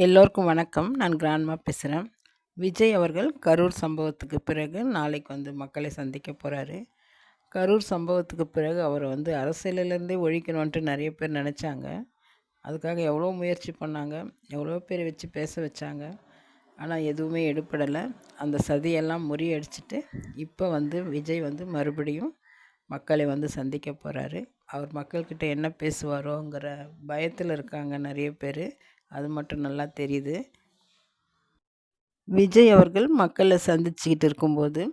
எல்லோருக்கும் வணக்கம். நான் கிராண்ட்மா பேசுகிறேன். விஜய் அவர்கள் கரூர் சம்பவத்துக்கு பிறகு நாளைக்கு மக்களை சந்திக்க போகிறாரு. கரூர் சம்பவத்துக்கு பிறகு அவரை அரசியலிலேருந்தே ஒழிக்கணுன்ட்டு நிறைய பேர் நினச்சாங்க. அதுக்காக எவ்வளோ முயற்சி பண்ணாங்க, எவ்வளோ பேர் வச்சு பேச வச்சாங்க. ஆனால் எதுவுமே எடுபடலை. அந்த சதியெல்லாம் முறியடிச்சிட்டு இப்போ விஜய் மறுபடியும் மக்களை சந்திக்க போகிறாரு. அவர் மக்கள்கிட்ட என்ன பேசுவாரோங்கிற பயத்தில் இருக்காங்க நிறைய பேர். அது மட்டும் நல்லா தெரியுது. விஜய் அவர்கள் மக்களை சந்திச்சுக்கிட்டு இருக்கும்போது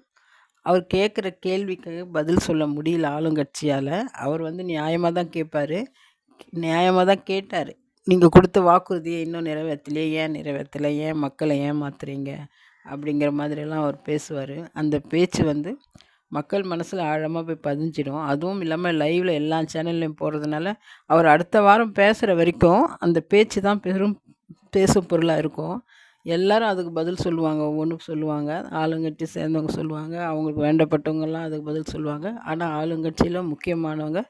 அவர் கேட்குற கேள்விக்கு பதில் சொல்ல முடியல ஆளுங்கட்சியால். அவர் நியாயமாக தான் கேட்பார், நியாயமாக தான் கேட்டார். நீங்கள் கொடுத்த வாக்குறுதியை இன்னும் நிறைவேற்றலையே, ஏன் நிறைவேற்றலை, ஏன் மக்களை ஏமாத்துறீங்க அப்படிங்கிற மாதிரியெல்லாம் அவர் பேசுவார். அந்த பேச்சு மக்கள் மனசில் ஆழமாக போய் பதிஞ்சிடும். அதுவும் இல்லாமல் லைவில் எல்லா சேனல்லையும் போகிறதுனால அவர் அடுத்த வாரம் பேசுகிற வரைக்கும் அந்த பேச்சு தான் பெரும் பேசும் பொருளாக இருக்கும். எல்லாரும் அதுக்கு பதில் சொல்லுவாங்க, ஒவ்வொன்றும் சொல்லுவாங்க. ஆளுங்கட்சி சேர்ந்தவங்க சொல்லுவாங்க, அவங்களுக்கு வேண்டப்பட்டவங்கெல்லாம் அதுக்கு பதில் சொல்லுவாங்க. ஆனால் ஆளுங்கட்சியில் முக்கியமானவங்க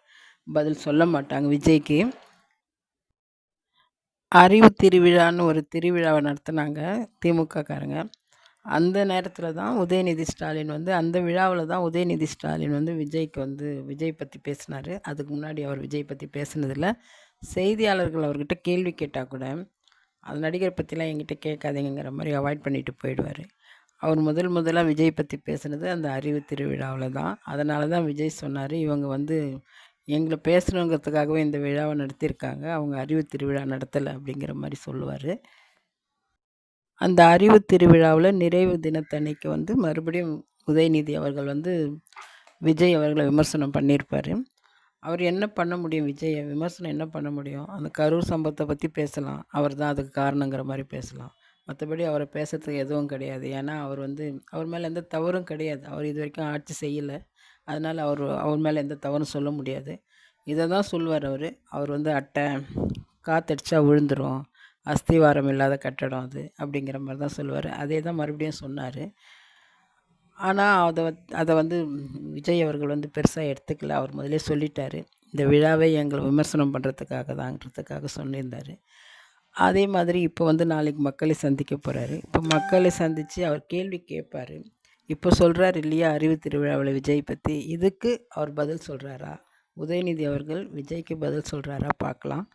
பதில் சொல்ல மாட்டாங்க விஜய்க்கு. அறிவு திருவிழான்னு ஒரு திருவிழாவை நடத்துனாங்க திமுககாரங்க. அந்த நேரத்தில் தான் உதயநிதி ஸ்டாலின் அந்த விழாவில் தான் உதயநிதி ஸ்டாலின் விஜய்க்கு விஜய் பற்றி பேசினார். அதுக்கு முன்னாடி அவர் விஜய் பற்றி பேசினதில்ல. செய்தியாளர்கள் அவர்கிட்ட கேள்வி கேட்டால் கூட அது நடிகரை பற்றிலாம் என்கிட்ட கேட்காதீங்கிற மாதிரி அவாய்ட் பண்ணிட்டு போயிடுவார். அவர் முதலாக விஜய் பற்றி பேசுனது அந்த அறிவு திருவிழாவில் தான். அதனால தான் விஜய் சொன்னார், இவங்க எங்களை பேசணுங்கிறதுக்காகவே இந்த விழாவை நடத்தியிருக்காங்க, அவங்க அறிவு திருவிழா நடத்தலை அப்படிங்கிற மாதிரி சொல்லுவார். அந்த அறிவு திருவிழாவில் நிறைவு தினத்தன்னைக்கு மறுபடியும் உதயநிதி அவர்கள் விஜய் அவர்களை விமர்சனம் பண்ணியிருப்பார். அவர் என்ன பண்ண முடியும், விஜயை விமர்சனம் என்ன பண்ண முடியும்? அந்த கரூர் சம்பவத்தை பற்றி பேசலாம், அவர் தான் அதுக்கு காரணங்கிற மாதிரி பேசலாம். மற்றபடி அவரை பேசுறதுக்கு எதுவும் கிடையாது. ஏன்னா அவர் மேலே எந்த தவறும் கிடையாது. அவர் இது வரைக்கும் ஆட்சி செய்யலை. அதனால் அவர் மேலே எந்த தவறும் சொல்ல முடியாது. இதை தான் சொல்லுவார் அவர். அவர் அட்டை காற்றடிச்சா விழுந்துடும், அஸ்திவாரம் இல்லாத கட்டடம் அது அப்படிங்கிற மாதிரி தான் சொல்லுவார். அதே தான் மறுபடியும் சொன்னார். ஆனால் அதை விஜய் அவர்கள் பெருசாக எடுத்துக்கல. அவர் முதலே சொல்லிட்டார், இந்த விழாவை எங்களை விமர்சனம் பண்ணுறதுக்காக தாங்கிறதுக்காக சொல்லியிருந்தார். அதே மாதிரி இப்போ நாளைக்கு மக்களை சந்திக்க போகிறாரு. இப்போ மக்களை சந்தித்து அவர் கேள்வி கேட்பார். இப்போ சொல்கிறார் இல்லையா அறிவு திருவிழாவில் விஜய் பற்றி, இதுக்கு அவர் பதில் சொல்கிறாரா? உதயநிதி அவர்கள் விஜய்க்கு பதில் சொல்கிறாரா பார்க்கலாம்.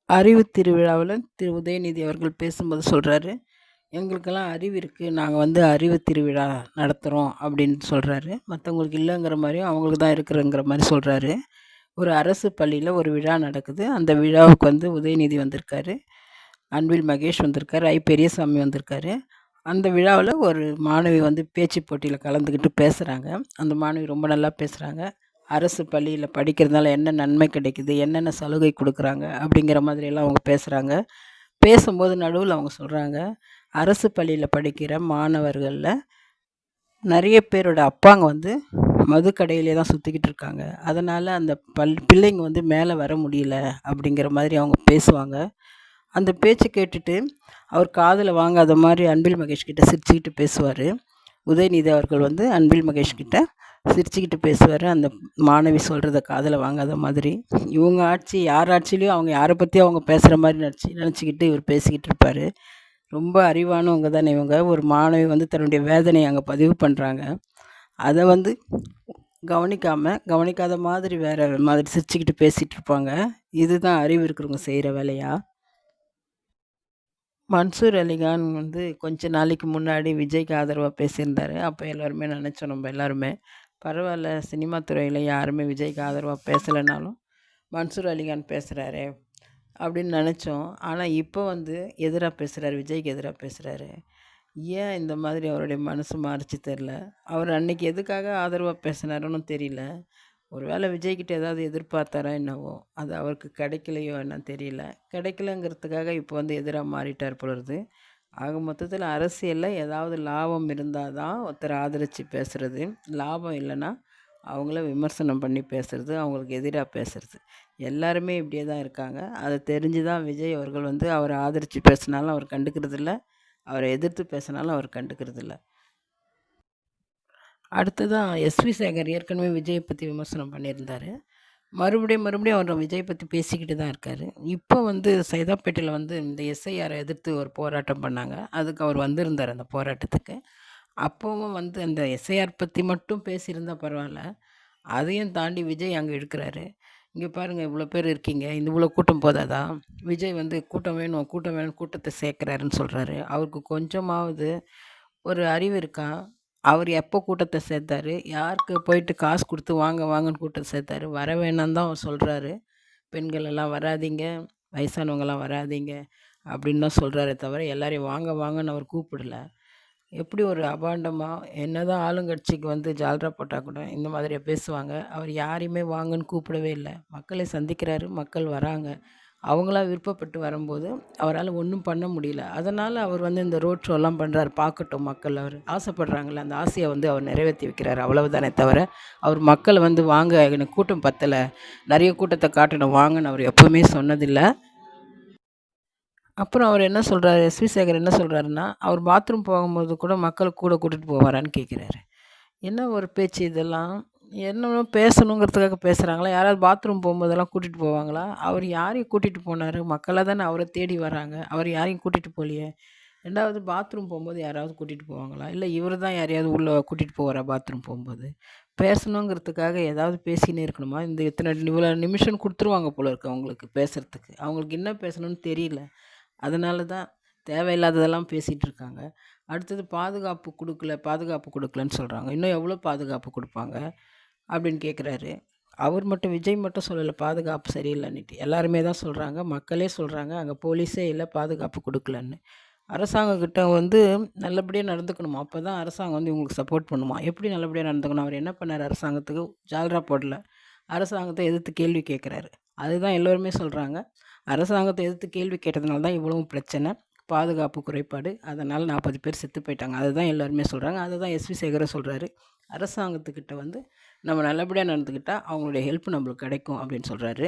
அறிவு திருவிழாவில் உதயநிதி அவர்கள் பேசும்போது சொல்கிறாரு, எங்களுக்கெல்லாம் அறிவு இருக்குது, நாங்கள் அறிவு திருவிழா நடத்துகிறோம் அப்படின்னு சொல்கிறாரு. மற்றவங்களுக்கு இல்லைங்கிற மாதிரியும் அவங்களுக்கு தான் இருக்கிறங்கிற மாதிரி சொல்கிறாரு. ஒரு அரசு பள்ளியில் ஒரு விழா நடக்குது. அந்த விழாவுக்கு உதயநிதி வந்திருக்காரு, அன்பில் மகேஷ் வந்திருக்காரு, பெரியசாமி வந்திருக்காரு. அந்த விழாவில் ஒரு மாணவி பேச்சு போட்டியில் கலந்துக்கிட்டு பேசுகிறாங்க. அந்த மாணவி ரொம்ப நல்லா பேசுகிறாங்க. அரசு பள்ளியில் படிக்கிறதுனால என்ன நன்மை கிடைக்குது, என்னென்ன சலுகை கொடுக்குறாங்க அப்படிங்கிற மாதிரியெல்லாம் அவங்க பேசுகிறாங்க. பேசும்போது நடுவில் அவங்க சொல்கிறாங்க, அரசு பள்ளியில் படிக்கிற மாணவர்களில் நிறைய பேரோட அப்பாங்க மதுக்கடையிலே தான் சுற்றிக்கிட்டு இருக்காங்க. அதனால் அந்த பிள்ளைங்க மேலே வர முடியல அப்படிங்கிற மாதிரி அவங்க பேசுவாங்க. அந்த பேச்சு கேட்டுட்டு அவர் காதில் வாங்காத மாதிரி அன்பில் மகேஷ் கிட்ட சிரிச்சுக்கிட்டு பேசுவார். உதயநிதி அவர்கள் அன்பில் மகேஷ் கிட்ட சிரிச்சுக்கிட்டு பேசுவார், அந்த மாணவி சொல்கிறத காதில் வாங்காத மாதிரி. இவங்க ஆட்சி யார் ஆட்சியிலையும் அவங்க யாரை பற்றி அவங்க பேசுகிற மாதிரி நினச்சிக்கிட்டு இவர் பேசிக்கிட்டு இருப்பார். ரொம்ப அறிவானவங்க தானே இவங்க. ஒரு மாணவி தன்னுடைய வேதனையை அங்கே பதிவு பண்ணுறாங்க. அதை கவனிக்காத மாதிரி வேறு மாதிரி சிரிச்சுக்கிட்டு பேசிகிட்டு இருப்பாங்க. இதுதான் அறிவு இருக்கிறவங்க செய்கிற வேலையா? மன்சூர் அலிகான் கொஞ்ச நாளைக்கு முன்னாடி விஜய்க்கு ஆதரவாக பேசியிருந்தார். அப்போ எல்லோருமே நினச்சோம், நம்ம எல்லாருமே பரவாயில்ல, சினிமா துறையில் யாருமே விஜய்க்கு ஆதரவாக பேசலைனாலும் மன்சூர் அலிகான் பேசுகிறாரு அப்படின்னு நினச்சோம். ஆனால் இப்போ எதிராக பேசுகிறாரு, விஜய்க்கு எதிராக பேசுகிறாரு. ஏன் இந்த மாதிரி அவருடைய மனசு மாறிச்சு தெரில. அவர் அன்றைக்கி எதுக்காக ஆதரவாக பேசினாருன்னு தெரியல. ஒரு வேளை விஜய்கிட்ட ஏதாவது எதிர்பார்த்தாரா என்னவோ, அது அவருக்கு கிடைக்கலையோ என்ன தெரியல. கிடைக்கலங்கிறதுக்காக இப்போ எதிராக மாறிட்டார் பொழுது. ஆக மொத்தத்தில் அரசியலில் ஏதாவது லாபம் இருந்தால் தான் ஒருத்தர் ஆதரித்து பேசுகிறது, லாபம் இல்லைன்னா அவங்கள விமர்சனம் பண்ணி பேசுகிறது, அவங்களுக்கு எதிராக பேசுகிறது. எல்லாருமே இப்படியே தான் இருக்காங்க. அதை தெரிஞ்சு தான் விஜய் அவர்கள் அவரை ஆதரித்து பேசினாலும் அவர் கண்டுக்கிறதில்ல, அவரை எதிர்த்து பேசினாலும் அவர் கண்டுக்கிறதில்ல. அடுத்ததான் எஸ்வி சேகர் ஏற்கனவே விஜயை பற்றி விமர்சனம் பண்ணியிருந்தார். மறுபடியும் அவர் விஜய் பற்றி பேசிக்கிட்டு தான் இருக்கார். இப்போ வந்து சைதாப்பேட்டையில் வந்து இந்த எஸ்ஐஆரை எதிர்த்து ஒரு போராட்டம் பண்ணாங்க. அதுக்கு அவர் வந்திருந்தார் அந்த போராட்டத்துக்கு. அப்போவும் வந்து அந்த எஸ்ஐஆர் பற்றி மட்டும் பேசியிருந்தா பரவாயில்ல. அதையும் தாண்டி விஜய் அங்கே இருக்கிறாரு. இங்கே பாருங்கள் இவ்வளோ பேர் இருக்கீங்க, இந்த இவ்வளோ கூட்டம் போதாதா? விஜய் வந்து கூட்டம் வேணும் கூட்டம் வேணும் கூட்டத்தை சேர்க்குறாருன்னு சொல்கிறாரு. அவருக்கு கொஞ்சமாவது ஒரு அறிவு இருக்கா? அவர் எப்போ கூட்டத்தை சேர்த்தாரு? யாருக்கு போயிட்டு காசு கொடுத்து வாங்க வாங்கன்னு கூட்டத்தை சேர்த்தாரு? வர வேணான்னு தான் அவர் சொல்கிறாரு. பெண்கள் எல்லாம் வராதீங்க, வயசானவங்கலாம் வராதீங்க அப்படின்னு தான் சொல்கிறாரே தவிர எல்லாரையும் வாங்க வாங்கன்னு அவர் கூப்பிடல. எப்படி ஒரு அபாண்டமாக என்னதான் ஆளுங்கட்சிக்கு வந்து ஜால்ரா போட்டால் கூட இந்த மாதிரியா பேசுவாங்க. அவர் யாரையுமே வாங்கன்னு கூப்பிடவே இல்லை. மக்களை சந்திக்கிறாரு, மக்கள் வராங்க. அவங்களா விருப்பப்பட்டு வரும்போது அவரால் ஒன்றும் பண்ண முடியல. அதனால் அவர் வந்து இந்த ரோட் ஷோலாம் பண்ணுறாரு. பார்க்கட்டும் மக்கள், அவர் ஆசைப்படுறாங்கல்ல, அந்த ஆசையை வந்து அவர் நிறைவேற்றி வைக்கிறார். அவ்வளவுதானே தவிர அவர் மக்களை வந்து வாங்க எனக்கு கூட்டம் பத்தலை, நிறைய கூட்டத்தை காட்டணும் வாங்கன்னு அவர் எப்போவுமே சொன்னதில்லை. அப்புறம் அவர் என்ன சொல்கிறாரு, எஸ்வி சேகர் என்ன சொல்கிறாருன்னா, அவர் பாத்ரூம் போகும்போது கூட மக்களை கூட கூட்டிகிட்டு போவாரான்னு கேட்குறாரு. என்ன ஒரு பேச்சு இதெல்லாம்? என்னமோ பேசணுங்கிறதுக்காக பேசுகிறாங்களா? யாராவது பாத்ரூம் போகும்போதெல்லாம் கூட்டிகிட்டு போவாங்களா? அவர் யாரையும் கூட்டிகிட்டு போனார்? மக்களாக தானே அவரை தேடி வராங்க. அவர் யாரையும் கூட்டிகிட்டு போகலையே. 2வது பாத்ரூம் போகும்போது யாராவது கூட்டிகிட்டு போவாங்களா? இல்லை இவர் தான் யாரையாவது உள்ளே கூட்டிகிட்டு போவாரா பாத்ரூம் போகும்போது? பேசணுங்கிறதுக்காக ஏதாவது பேசினே இருக்கணுமா? இந்த இவ்வளோ நிமிஷம் கொடுத்துருவாங்க போல இருக்கு அவங்களுக்கு பேசுகிறதுக்கு. அவங்களுக்கு என்ன பேசணும்னு தெரியல. அதனால தான் தேவையில்லாததெல்லாம் பேசிகிட்டு இருக்காங்க. அடுத்தது பாதுகாப்பு கொடுக்கலன்னு சொல்கிறாங்க. இன்னும் எவ்வளோ பாதுகாப்பு கொடுப்பாங்க அப்படின்னு கேட்குறாரு. அவர் மட்டும் விஜய் மட்டும் சொல்லலை பாதுகாப்பு சரியில்லைன்னுட்டு. எல்லாருமே தான் சொல்கிறாங்க, மக்களே சொல்கிறாங்க அங்கே போலீஸே இல்லை, பாதுகாப்பு கொடுக்கலன்னு. அரசாங்கக்கிட்ட வந்து நல்லபடியாக நடந்துக்கணுமா, அப்போ தான் அரசாங்கம் வந்து இவங்களுக்கு சப்போர்ட் பண்ணுமா. எப்படி நல்லபடியாக நடந்துக்கணும்? அவர் என்ன பண்ணார்? அரசாங்கத்துக்கு ஜால்ரா போடல, அரசாங்கத்தை எதிர்த்து கேள்வி கேட்குறாரு. அதுதான் எல்லோருமே சொல்கிறாங்க. அரசாங்கத்தை எதிர்த்து கேள்வி கேட்டதுனால தான் இவ்வளவும் பிரச்சனை, பாதுகாப்பு குறைபாடு, அதனால் 40 பேர் செத்து போயிட்டாங்க. அதுதான் எல்லாருமே சொல்கிறாங்க. அதுதான் எஸ்வி சேகரும் சொல்கிறாரு. அரசாங்கத்துக்கிட்ட வந்து நம்ம நல்லபடியாக நடந்துக்கிட்டால் அவங்களுடைய ஹெல்ப் நம்மளுக்கு கிடைக்கும் அப்படின்னு சொல்கிறாரு.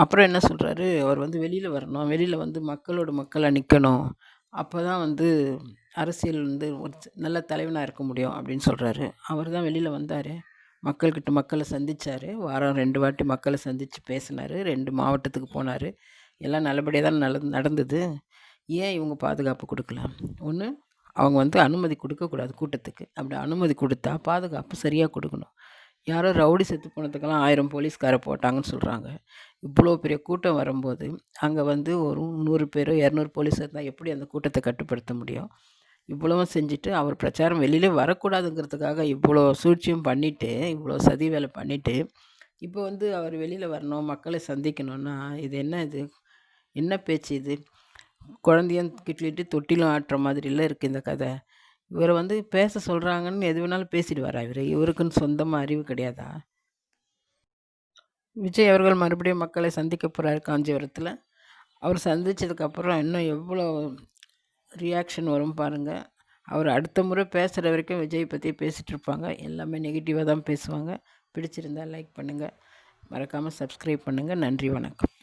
அப்புறம் என்ன சொல்கிறாரு, அவர் வந்து வெளியில் வரணும், வெளியில் வந்து மக்களோட மக்களாக நிற்கணும், அப்போ தான் வந்து அரசியல் வந்து ஒரு நல்ல தலைவனாக இருக்க முடியும் அப்படின்னு சொல்கிறாரு. அவர் தான் வெளியில் வந்தார், மக்கள்கிட்ட மக்களை சந்தித்தார். வாரம் 2 வாட்டி மக்களை சந்தித்து பேசினார். 2 மாவட்டத்துக்கு போனார். எல்லாம் நல்லபடியாக தான் நடந்தது. ஏன் இவங்க பாதுகாப்பு கொடுக்கல? ஒன்று, அவங்க வந்து அனுமதி கொடுக்கக்கூடாது கூட்டத்துக்கு. அப்படி அனுமதி கொடுத்தா பாதுகாப்பு சரியாக கொடுக்கணும். யாரோ ரவுடி செத்து போனதுக்கெல்லாம் 1000 போலீஸ்காரை போட்டாங்கன்னு சொல்கிறாங்க. இவ்வளோ பெரிய கூட்டம் வரும்போது அங்கே வந்து ஒரு 100 பேரோ 200 போலீஸ் இருந்தால் எப்படி அந்த கூட்டத்தை கட்டுப்படுத்த முடியும்? இவ்வளவும் செஞ்சுட்டு அவர் பிரச்சாரம் வெளியிலே வரக்கூடாதுங்கிறதுக்காக இவ்வளோ சூழ்ச்சியும் பண்ணிவிட்டு, இவ்வளோ சதி வேலை பண்ணிவிட்டு, இப்போ வந்து அவர் வெளியில் வரணும், மக்களை சந்திக்கணும்னா இது என்ன இது? என்ன பேச்சு இது? குழந்தையும் கிட்லிட்டு தொட்டிலும் ஆட்டுற மாதிரிலாம் இருக்குது இந்த கதை. இவரை வந்து பேச சொல்கிறாங்கன்னு எது வேணாலும் பேசிடுவாரா இவர்? இவருக்குன்னு சொந்தமாக அறிவு கிடையாதா? விஜய் அவர்கள் மறுபடியும் மக்களை சந்திக்க போகிறாரு காஞ்சிபுரத்தில். அவர் சந்தித்ததுக்கப்புறம் இன்னும் எவ்வளோ ரியாக்ஷன் வரும் பாருங்கள். அவர் அடுத்த முறை பேசுகிற வரைக்கும் விஜய் பற்றி பேசிகிட்டு இருப்பாங்க. எல்லாமே நெகட்டிவாக தான் பேசுவாங்க. பிடிச்சிருந்தால் லைக் பண்ணுங்கள், மறக்காமல் சப்ஸ்கிரைப் பண்ணுங்கள். நன்றி, வணக்கம்.